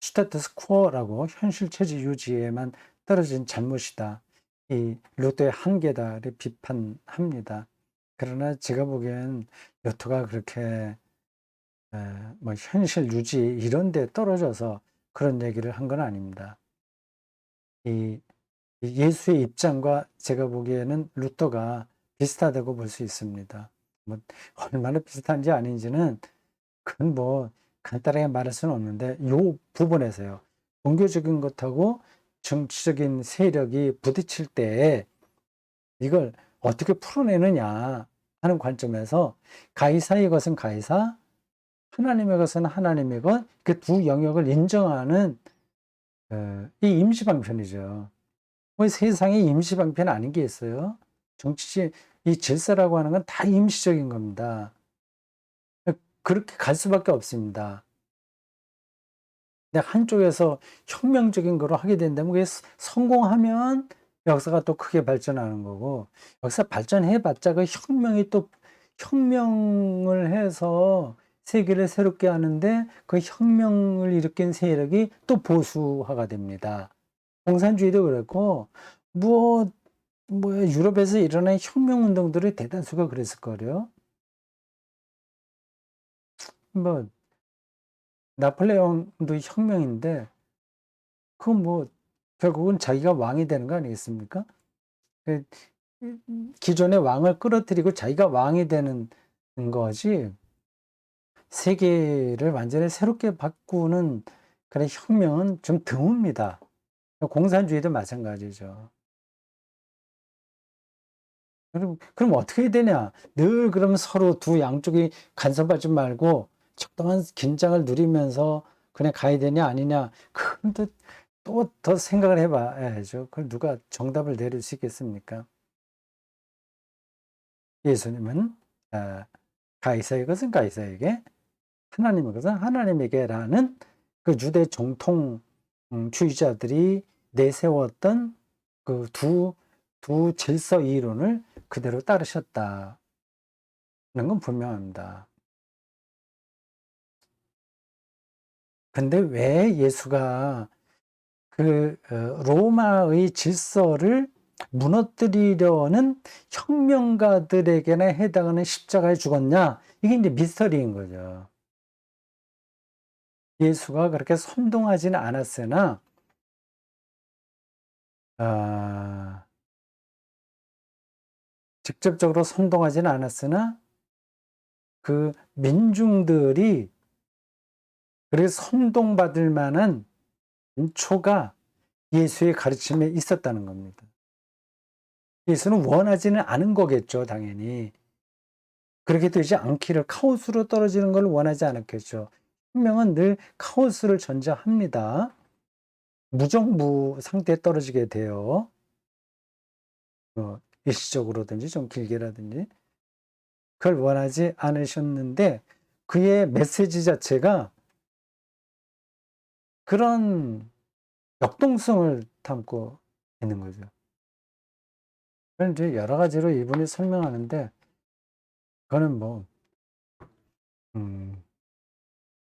스테투스 퀘어라고 현실 체제 유지에만 떨어진 잘못이다. 이 루터의 한계다를 비판합니다. 그러나 제가 보기엔 루터가 그렇게 뭐 현실 유지 이런 데 떨어져서 그런 얘기를 한 건 아닙니다. 이 예수의 입장과 제가 보기에는 루터가 비슷하다고 볼 수 있습니다. 뭐 얼마나 비슷한지 아닌지는 그건 뭐 간단하게 말할 수는 없는데 요 부분에서요. 종교적인 것하고 정치적인 세력이 부딪힐 때 이걸 어떻게 풀어내느냐 하는 관점에서 가이사의 것은 가이사, 하나님의 것은 하나님의 것, 그 두 영역을 인정하는 이 임시방편이죠. 뭐 세상에 임시방편 아닌 게 있어요? 이 질서라고 하는 건 다 임시적인 겁니다. 그렇게 갈 수밖에 없습니다. 근데 한쪽에서 혁명적인 거로 하게 된다면 그게 성공하면 역사가 또 크게 발전하는 거고, 역사 발전해봤자 그 혁명을 해서 세계를 새롭게 하는데 그 혁명을 일으킨 세력이 또 보수화가 됩니다. 공산주의도 그랬고, 뭐, 유럽에서 일어난 혁명 운동들의 대다수가 그랬을 거예요. 뭐, 나폴레옹도 혁명인데, 그건 뭐, 결국은 자기가 왕이 되는 거 아니겠습니까? 그 기존의 왕을 끌어들이고 자기가 왕이 되는 거지, 세계를 완전히 새롭게 바꾸는 그런 혁명은 좀 드뭅니다. 공산주의도 마찬가지죠. 그럼 어떻게 해야 되냐? 늘 그럼 서로 두 양쪽이 간섭하지 말고 적당한 긴장을 누리면서 그냥 가야 되냐 아니냐 근데 또 더 생각을 해 봐야죠. 그걸 누가 정답을 내릴 수 있겠습니까? 예수님은 가이사의 것은 가이사에게, 하나님의 것은 하나님에게라는 그 유대 정통 주의자들이 내세웠던 그 두 질서 이론을 그대로 따르셨다는 건 분명합니다. 근데 왜 예수가 로마의 질서를 무너뜨리려는 혁명가들에게나 해당하는 십자가에 죽었냐? 이게 이제 미스터리인 거죠. 예수가 그렇게 선동하지는 않았으나, 아, 직접적으로 선동하지는 않았으나, 그 민중들이 그렇게 선동받을 만한 인초가 예수의 가르침에 있었다는 겁니다. 예수는 원하지는 않은 거겠죠, 당연히. 그렇게 되지 않기를, 카오스로 떨어지는 걸 원하지 않았겠죠. 혁명은 늘 카오스를 전제합니다. 무정부 상태에 떨어지게 돼요. 일시적으로든지 좀 길게라든지. 그걸 원하지 않으셨는데 그의 메시지 자체가 그런 역동성을 담고 있는 거죠. 그걸 이제 여러 가지로 이분이 설명하는데 그거는 뭐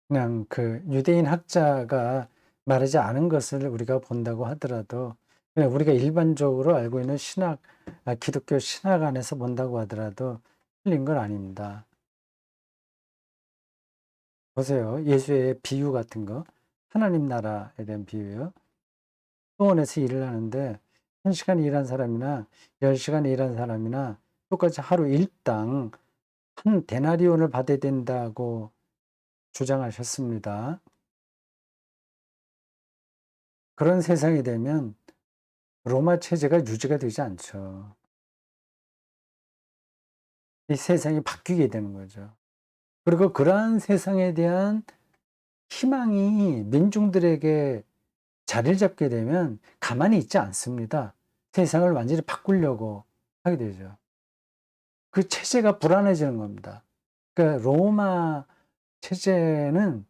그냥 그 유대인 학자가 말하지 않은 것을 우리가 본다고 하더라도, 그냥 우리가 일반적으로 알고 있는 신학, 기독교 신학 안에서 본다고 하더라도 틀린 건 아닙니다. 보세요. 예수의 비유 같은 거, 하나님 나라에 대한 비유요. 소원에서 일을 하는데 1시간 일한 사람이나 10시간 일한 사람이나 똑같이 하루 일당 한 데나리온을 받아야 된다고 주장하셨습니다. 그런 세상이 되면 로마 체제가 유지가 되지 않죠. 이 세상이 바뀌게 되는 거죠. 그리고 그러한 세상에 대한 희망이 민중들에게 자리를 잡게 되면 가만히 있지 않습니다. 세상을 완전히 바꾸려고 하게 되죠. 그 체제가 불안해지는 겁니다. 그러니까 로마 체제는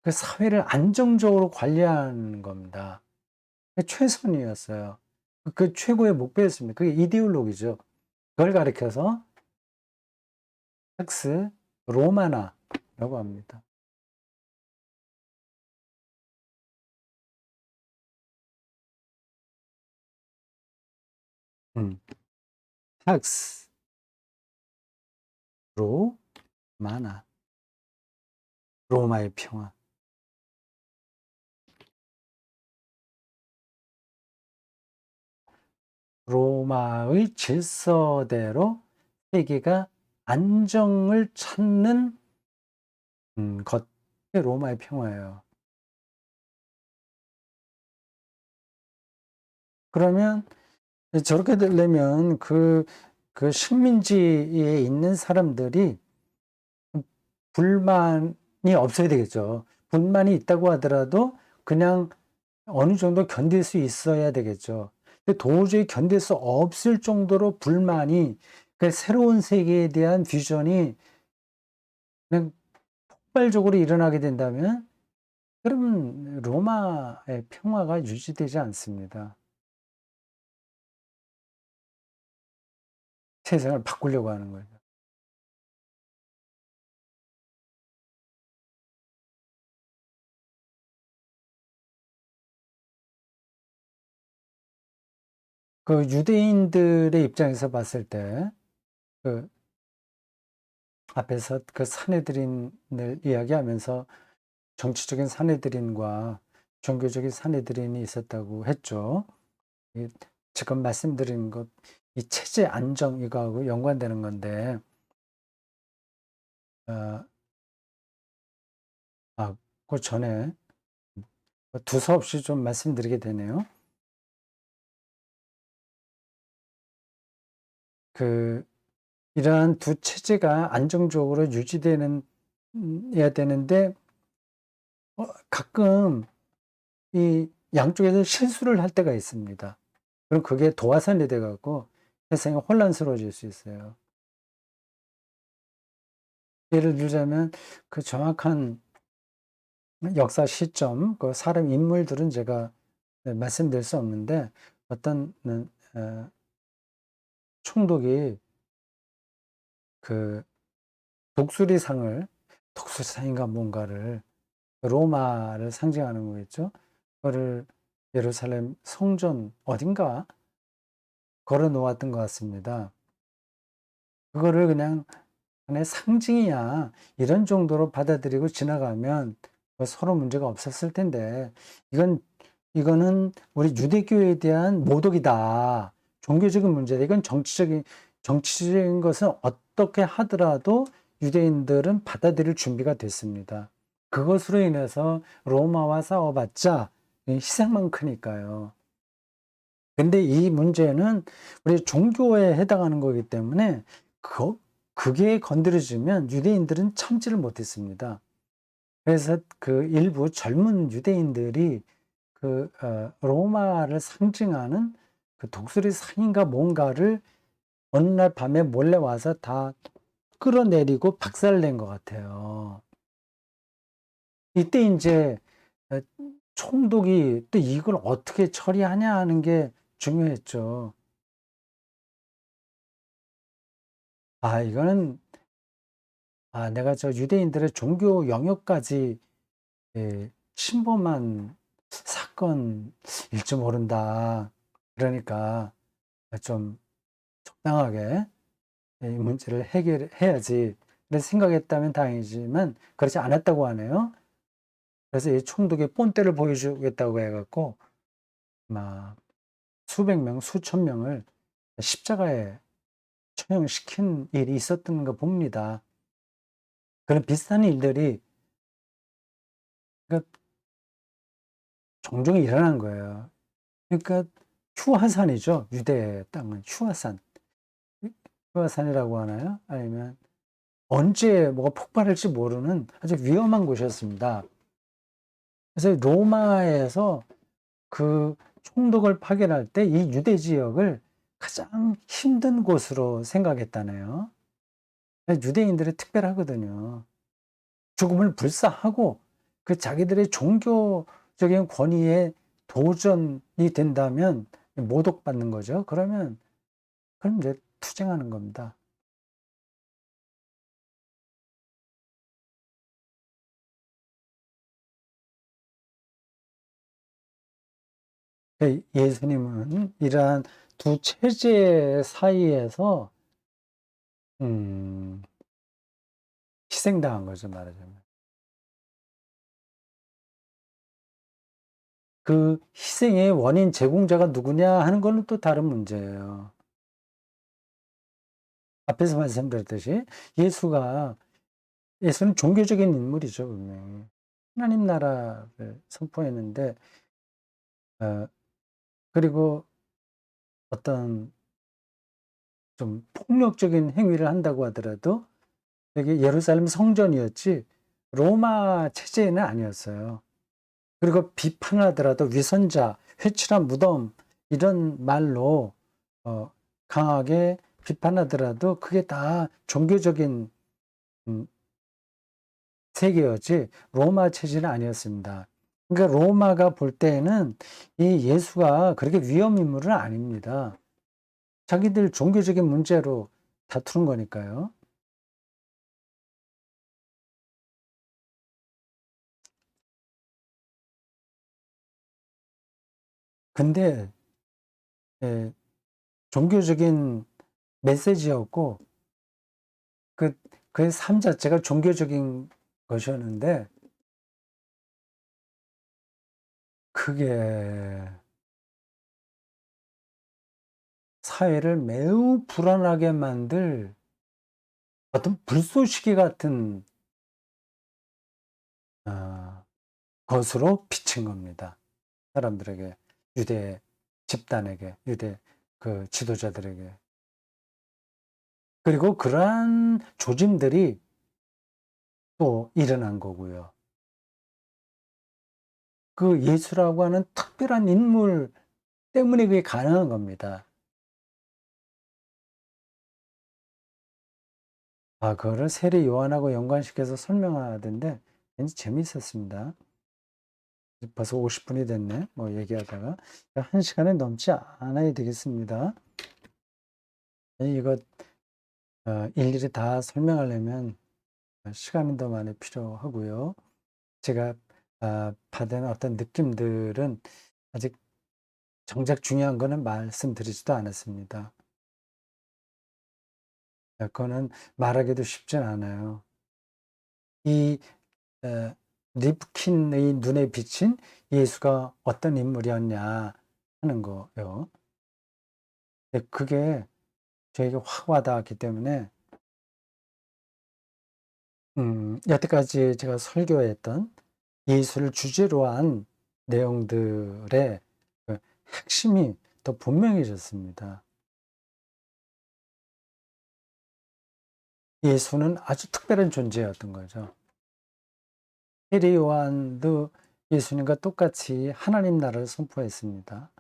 그 사회를 안정적으로 관리하는 겁니다. 최선이었어요. 그 최고의 목표였습니다. 그게 이데올로기죠. 그걸 가리켜서 팍스 로마나라고 합니다. 팍스 로마나, 로마의 평화. 로마의 질서대로 세계가 안정을 찾는 것이 로마의 평화예요. 그러면 저렇게 되려면 그 식민지에 있는 사람들이 불만이 없어야 되겠죠. 불만이 있다고 하더라도 그냥 어느 정도 견딜 수 있어야 되겠죠. 근데 도저히 견딜 수 없을 정도로 불만이, 그 새로운 세계에 대한 비전이 그냥 폭발적으로 일어나게 된다면 그러면 로마의 평화가 유지되지 않습니다. 세상을 바꾸려고 하는 거죠. 그 유대인들의 입장에서 봤을 때 그 앞에서 그 사내들인을 이야기하면서 정치적인 사내들인과 종교적인 사내들인이 있었다고 했죠. 이 지금 말씀드린 것, 이 체제 안정 이거하고 연관되는 건데, 어, 그 전에 두서없이 좀 말씀드리게 되네요. 그 이러한 두 체제가 안정적으로 유지되는 해야 되는데 가끔 이 양쪽에서 실수를 할 때가 있습니다. 그럼 그게 도화선이 돼 갖고 세상이 혼란스러워질 수 있어요. 예를 들자면 그 정확한 역사 시점, 그 사람 인물들은 제가 말씀드릴 수 없는데 어떤 총독이 그 독수리상인가 뭔가를 로마를 상징하는 거겠죠. 그거를 예루살렘 성전 어딘가 걸어 놓았던 것 같습니다. 그거를 그냥 하나의 상징이야 이런 정도로 받아들이고 지나가면 뭐 서로 문제가 없었을 텐데 이거는 우리 유대교에 대한 모독이다. 종교적인 문제다. 이건 정치적인 것은 어떻게 하더라도 유대인들은 받아들일 준비가 됐습니다. 그것으로 인해서 로마와 싸워봤자 희생만 크니까요. 근데 이 문제는 우리 종교에 해당하는 거기 때문에 그게 건드려지면 유대인들은 참지를 못했습니다. 그래서 그 일부 젊은 유대인들이 로마를 상징하는 그 독수리 상인가 뭔가를 어느 날 밤에 몰래 와서 다 끌어내리고 박살낸 것 같아요. 이때 인제 어 총독이 또 이걸 어떻게 처리하냐 하는 게 중요했죠. 이거는 내가 저 유대인들의 종교 영역까지 침범한 사건일 줄 모른다. 그러니까 좀 적당하게 이 문제를 해결해야지 이런 생각했다면 다행이지만 그렇지 않았다고 하네요. 그래서 이 총독이 본때를 보여주겠다고 해 갖고 막 수백 명, 수천 명을 십자가에 처형시킨 일이 있었던 거 봅니다. 그런 비슷한 일들이 그러니까 종종 일어난 거예요. 그러니까 휴화산이죠. 유대 땅은 휴화산. 휴화산이라고 하나요? 아니면 언제 뭐가 폭발할지 모르는 아주 위험한 곳이었습니다. 그래서 로마에서 그 총독을 파견할 때 이 유대 지역을 가장 힘든 곳으로 생각했다네요. 유대인들이 특별하거든요. 죽음을 불사하고 그 자기들의 종교적인 권위에 도전이 된다면 모독받는 거죠. 그럼 이제 투쟁하는 겁니다. 예수님은 이러한 두 체제 사이에서 음 희생당한 거죠, 말하자면. 그 희생의 원인 제공자가 누구냐 하는 거는 또 다른 문제예요. 앞에서 말씀드렸듯이 예수는 종교적인 인물이죠, 분명히. 하나님 나라를 선포했는데 어 그리고 어떤 좀 폭력적인 행위를 한다고 하더라도 여기 예루살렘 성전이었지 로마 체제는 아니었어요. 그리고 비판하더라도 위선자, 회칠한 무덤 이런 말로 어 강하게 비판하더라도 그게 다 종교적인 음 세계였지 로마 체제는 아니었습니다. 그러니까 로마가 볼 때에는 이 예수가 그렇게 위험 인물은 아닙니다. 자기들 종교적인 문제로 다투는 거니까요. 근데 예 종교적인 메시지였고 그 그 삶 자체가 종교적인 것이었는데 그게 사회를 매우 불안하게 만들 어떤 불쏘시개 같은 어 것으로 비친 겁니다. 사람들에게, 유대 집단에게, 유대 그 지도자들에게. 그리고 그러한 조짐들이 또 일어난 거고요. 그 예수라고 하는 특별한 인물 때문에 그게 가능한 겁니다. 그거를 세례 요한하고 연관시켜서 설명하던데 왠지 재미있었습니다. 벌써 50분이 됐네. 뭐 얘기하다가 1시간이 넘지 않아야 되겠습니다. 이거 일일이 다 설명하려면 시간이 더 많이 필요하고요. 제가 받은 어떤 느낌들은 아직 정작 중요한 거는 말씀드리지도 않았습니다. 그거는 말하기도 쉽진 않아요. 이 에, 리프킨의 눈에 비친 예수가 어떤 인물이었냐 하는 거요. 그게 저에게 확 와닿았기 때문에 여태까지 제가 설교했던 예수를 주제로 한 내용들의 그 핵심이 더 분명해졌습니다. 예수는 아주 특별한 존재였던 거죠. 세례 요한도 예수님과 똑같이 하나님 나라를 선포했습니다.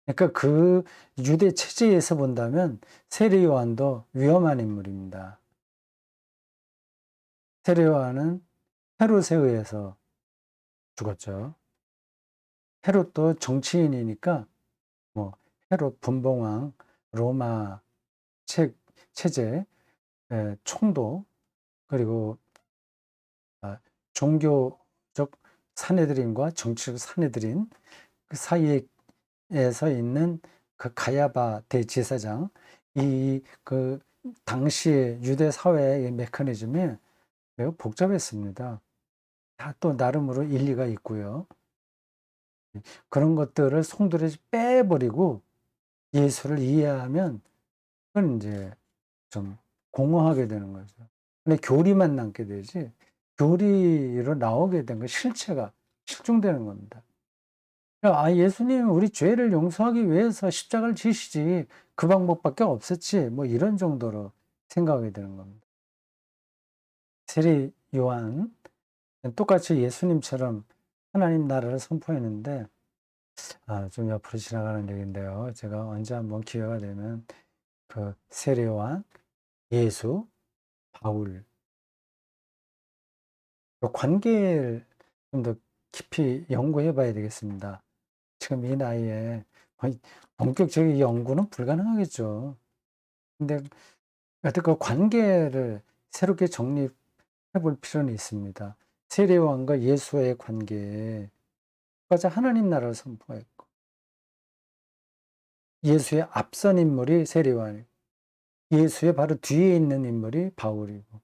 그러니까 그 유대 체제에서 본다면 세례 요한도 위험한 인물입니다. 세례 요한은 헤롯에 의해서 죽었죠. 헤롯도 정치인이니까 뭐 헤롯 분봉왕, 로마 체제, 총독, 그리고 종교적 사내들인과 정치적 사내들인 그 사이에서 있는 그 가야바 대제사장, 그 당시의 유대 사회의 메커니즘이 매우 복잡했습니다. 다 또 나름으로 일리가 있고요. 그런 것들을 송두리 빼버리고 예수를 이해하면 그건 이제 좀 공허하게 되는 거죠. 근데 교리만 남게 되지 교리로 나오게 된 거 실체가 실종되는 겁니다. 예수님은 우리 죄를 용서하기 위해서 십자가를 지시지 그 방법밖에 없었지 뭐 이런 정도로 생각하게 되는 겁니다. 세례 요한 똑같이 예수님처럼 하나님 나라를 선포했는데 좀 옆으로 지나가는 얘기인데요. 제가 언제 한번 기회가 되면 그 세례 요한, 예수, 바울 그 관계를 좀 더 깊이 연구해 봐야 되겠습니다. 지금 이 나이에 거의 본격적인 연구는 불가능하겠죠. 근데 하여튼 그 관계를 새롭게 정립해 볼 필요는 있습니다. 세례 요한과 예수와의 관계, 가자 하나님 나라를 선포했고 예수의 앞선 인물이 세례 요한이고 예수의 바로 뒤에 있는 인물이 바울이고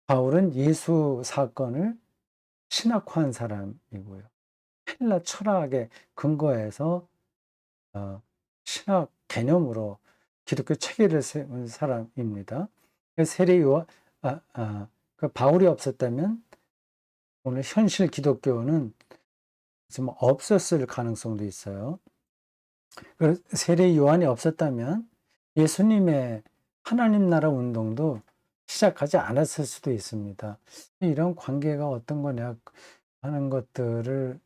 바울은 예수 사건을 신학화한 사람이고요. 헬라 철학의 근거에서 신학 개념으로 기독교 체계를 세운 사람입니다. 세례요한 그 바울이 없었다면 오늘 현실 기독교는 좀 없었을 가능성도 있어요. 세례 요한이 없었다면 예수님의 하나님 나라 운동도 시작하지 않았을 수도 있습니다. 이런 관계가 어떤 거냐 하는 것들을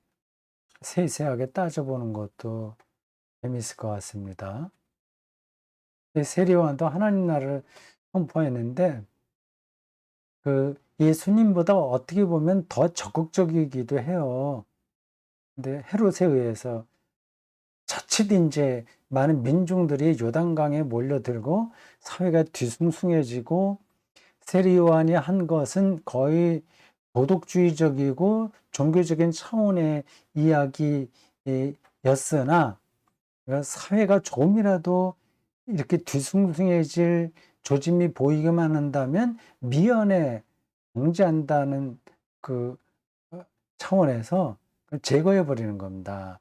세세하게 따져보는 것도 재미있을 것 같습니다. 세례 요한도 하나님 나라를 선포했는데 그 예수님보다 어떻게 보면 더 적극적이기도 해요. 근데 헤롯에 의해서 자칫 인제 많은 민중들이 요단강에 몰려들고 사회가 뒤숭숭해지고 세례 요한이 한 것은 거의 도덕주의적이고 종교적인 차원의 이야기였으나 사회가 조금이라도 이렇게 뒤숭숭해질 조짐이 보이기만 한다면 미연에 방지한다는 그 차원에서 제거해 버리는 겁니다.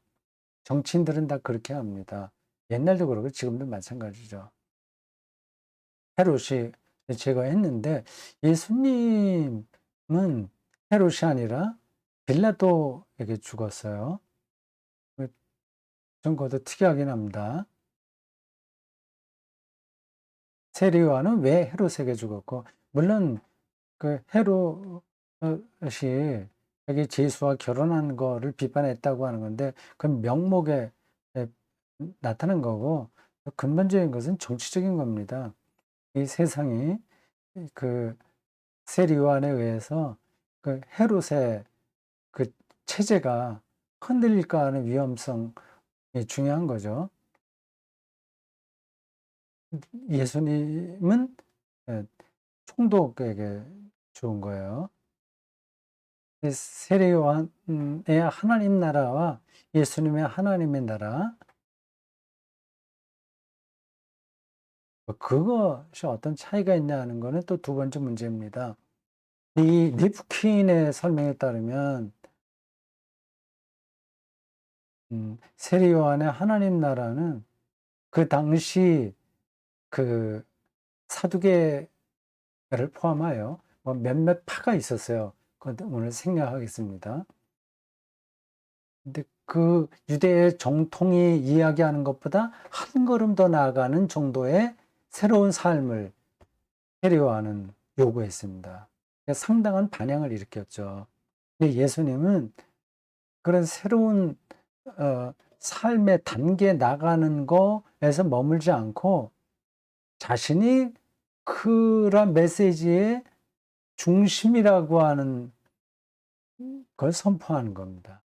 정치인들은 다 그렇게 합니다. 옛날도 그렇고 지금도 마찬가지죠. 헤롯이 제거했는데 예수님은 헤롯이 아니라 빌라도에게 죽었어요. 좀 그것도 특이하긴 합니다. 세례 요한은 왜 헤롯에게 죽었고 물론 그 헤롯이 자기 제수와 결혼한 거를 비판했다고 하는 건데 그 명목에 나타난 거고 근본적인 것은 정치적인 겁니다. 이 세상이 그 세리요한에 의해서 그 헤롯의 그 체제가 흔들릴까 하는 위험성이 중요한 거죠. 예수님은 총독에게 좋은 거예요. 세례요한의 하나님 나라와 예수님의 하나님의 나라, 그것이 어떤 차이가 있냐 하는 거는 또 두 번째 문제입니다. 이 리프킨의 설명에 따르면 세례요한의 하나님 나라는 그 당시 그 사두개를 포함하여 뭐 몇몇 파가 있었어요. 그건 오늘 생략하겠습니다. 근데 그 유대의 정통이 이야기하는 것보다 한 걸음 더 나아가는 정도의 새로운 삶을 세례요한은 요구했습니다. 상당한 반향을 일으켰죠. 근데 예수님은 그런 새로운 삶의 단계에 나가는 거에서 머물지 않고 자신이 그런 메시지의 중심이라고 하는 걸 선포하는 겁니다.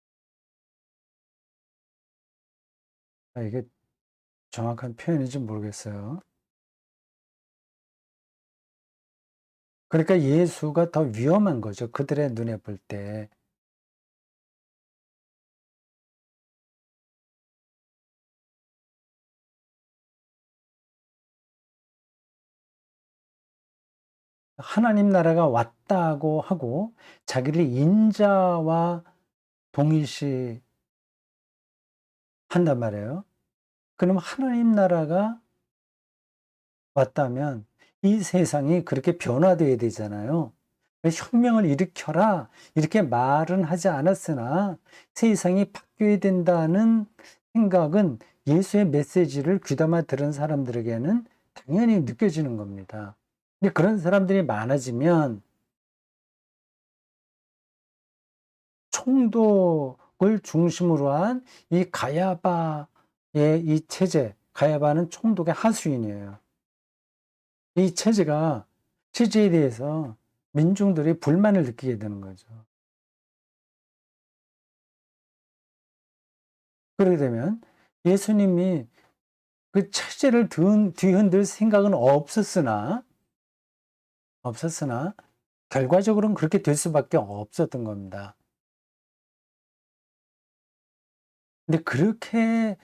이게 정확한 표현인지 모르겠어요. 그러니까 예수가 더 위험한 거죠. 그들의 눈에 볼 때. 하나님 나라가 왔다고 하고 자기를 인자와 동일시 한단 말이에요. 그럼 하나님 나라가 왔다면 이 세상이 그렇게 변화되어야 되잖아요. 혁명을 일으켜라 이렇게 말은 하지 않았으나 세상이 바뀌어야 된다는 생각은 예수의 메시지를 귀담아 들은 사람들에게는 당연히 느껴지는 겁니다. 근데 그런 사람들이 많아지면 총독을 중심으로 한 이 가야바의 이 체제, 가야바는 총독의 하수인이에요. 이 체제에 대해서 민중들이 불만을 느끼게 되는 거죠. 그러게 되면 예수님이 그 체제를 뒤흔들 생각은 없었으나 결과적으로는 그렇게 될 수밖에 없었던 겁니다. 근데 그렇게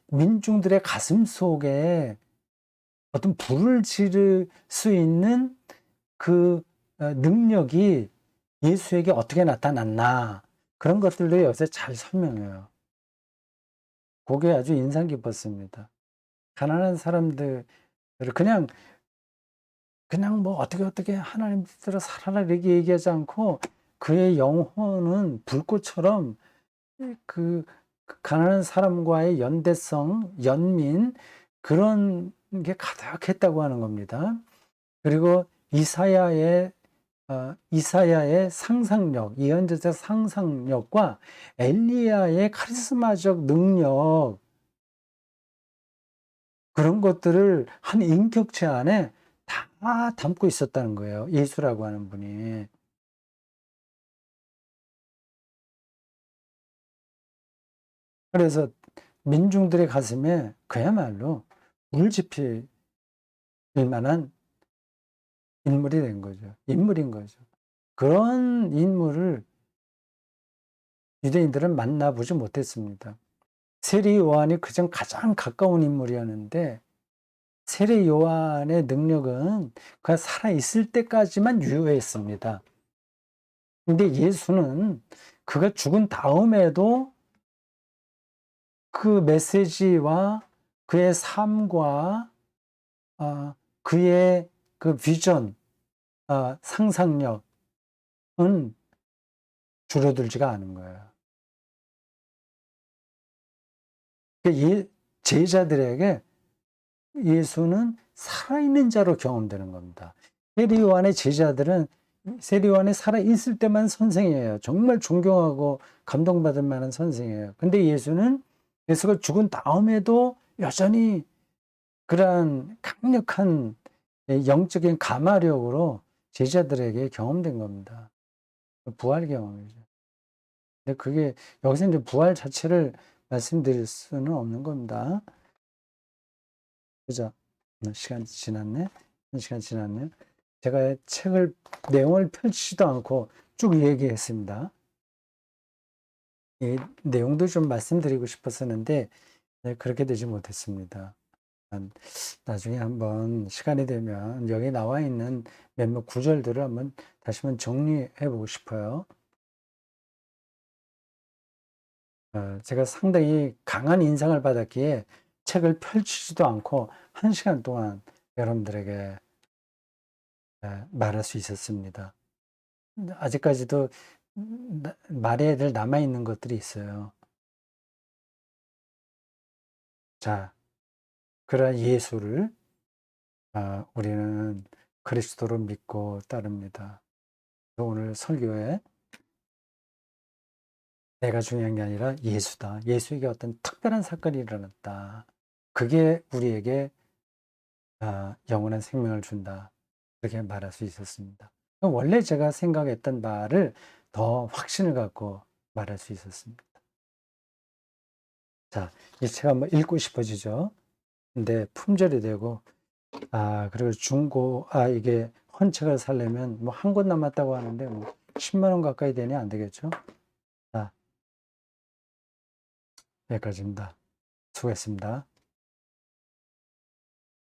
민중들의 가슴 속에 어떤 불을 지를 수 있는 그 능력이 예수에게 어떻게 나타났나 그런 것들도 여기서 잘 설명해요. 그게 아주 인상 깊었습니다. 가난한 사람들을 그냥 뭐 어떻게 하나님 뜻대로 살아라 이렇게 얘기하지 않고 그의 영혼은 불꽃처럼 그 가난한 사람과의 연대성, 연민 그런 게 가득했다고 하는 겁니다. 그리고 이사야의 상상력, 예언자적 상상력과 엘리야의 카리스마적 능력 그런 것들을 한 인격체 안에 다 담고 있었다는 거예요. 예수라고 하는 분이. 그래서 민중들의 가슴에 그야말로 물지필 만한 인물이 된 거죠. 인물인 거죠. 그런 인물을 유대인들은 만나보지 못했습니다. 세리 요한이 그전 가장 가까운 인물이었는데 세례 요한의 능력은 그가 살아있을 때까지만 유효했습니다. 근데 예수는 그가 죽은 다음에도 그 메시지와 그의 삶과 그의 그 비전, 상상력은 줄어들지가 않은 거예요. 제자들에게 예수는 살아있는 자로 경험되는 겁니다. 세례 요한의 제자들은 세리요한이 살아있을 때만 선생이에요. 정말 존경하고 감동받을 만한 선생이에요. 근데 예수가 죽은 다음에도 여전히 그러한 강력한 영적인 감화력으로 제자들에게 경험된 겁니다. 부활 경험이죠. 근데 그게 여기서 이제 부활 자체를 말씀드릴 수는 없는 겁니다. 그죠? 시간 지났네? 1시간 지났네요. 제가 책을 내용을 펼치지도 않고 쭉 얘기했습니다. 이 내용도 좀 말씀드리고 싶었었는데 그렇게 되지 못했습니다. 나중에 한번 시간이 되면 여기 나와 있는 몇몇 구절들을 한번 다시 한번 정리해 보고 싶어요. 제가 상당히 강한 인상을 받았기에 책을 펼치지도 않고 1시간 동안 여러분들에게 말할 수 있었습니다. 아직까지도 말해야 될 남아있는 것들이 있어요. 자, 그러한 예수를 우리는 그리스도로 믿고 따릅니다. 오늘 설교에 내가 중요한 게 아니라 예수다. 예수에게 어떤 특별한 사건이 일어났다. 그게 우리에게 영원한 생명을 준다. 그렇게 말할 수 있었습니다. 원래 제가 생각했던 말을 더 확신을 갖고 말할 수 있었습니다. 자, 이 책 한번 읽고 싶어지죠. 근데 품절이 되고, 그리고 이게 헌책을 사려면 뭐 한 권 남았다고 하는데 뭐 10만 원 가까이 되니 안 되겠죠? 자, 여기까지입니다. 수고했습니다.